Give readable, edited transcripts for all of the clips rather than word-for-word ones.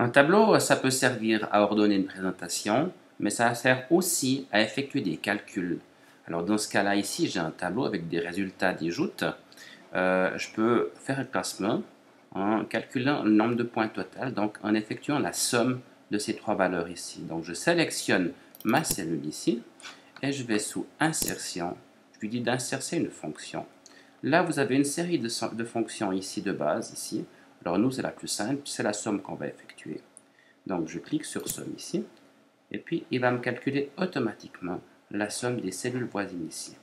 Un tableau, ça peut servir à ordonner une présentation, mais ça sert aussi à effectuer des calculs. Alors dans ce cas-là, ici, j'ai un tableau avec des résultats des joutes. Je peux faire un classement en calculant le nombre de points total, donc en effectuant la somme de ces trois valeurs ici. Donc je sélectionne ma cellule ici et je vais sous Insertion. Je lui dis d'insérer une fonction. Là, vous avez une série de fonctions ici de base, ici. Alors nous, c'est la plus simple, c'est la somme qu'on va effectuer. Donc je clique sur Somme ici, et puis il va me calculer automatiquement la somme des cellules voisines ici.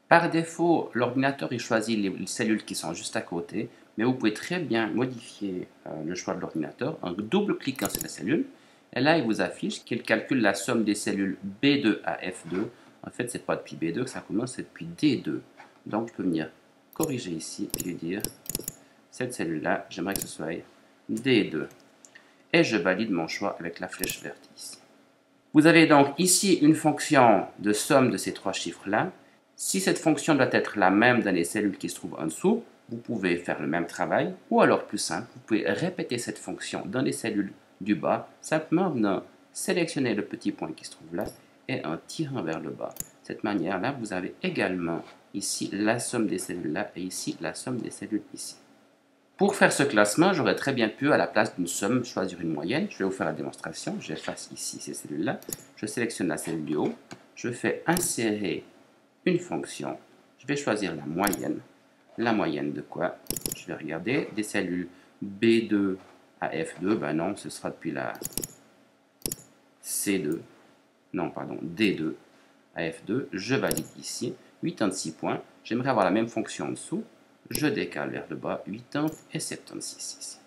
Par défaut, l'ordinateur il choisit les cellules qui sont juste à côté, mais vous pouvez très bien modifier le choix de l'ordinateur en double-cliquant sur la cellule, et là il vous affiche qu'il calcule la somme des cellules B2 à F2. En fait, c'est pas depuis B2 que ça commence, c'est depuis D2. Donc je peux venir corriger ici et lui dire cette cellule-là, j'aimerais que ce soit D2. Et je valide mon choix avec la flèche verte ici. Vous avez donc ici une fonction de somme de ces trois chiffres-là. Si cette fonction doit être la même dans les cellules qui se trouvent en dessous, vous pouvez faire le même travail, ou alors plus simple, vous pouvez répéter cette fonction dans les cellules du bas, simplement en venant sélectionner le petit point qui se trouve là et en tirant vers le bas. De cette manière-là, vous avez également ici la somme des cellules là et ici la somme des cellules ici. Pour faire ce classement, j'aurais très bien pu, à la place d'une somme, choisir une moyenne. Je vais vous faire la démonstration. J'efface ici ces cellules-là. Je sélectionne la cellule du haut. Je fais insérer une fonction. Je vais choisir la moyenne. La moyenne de quoi? Je vais regarder des cellules B2 à F2. Ben non, ce sera depuis la C2. Non, pardon, D2 à F2. Je valide ici. 86 points. J'aimerais avoir la même fonction en dessous. Je décale vers le bas 80 et 76 ici.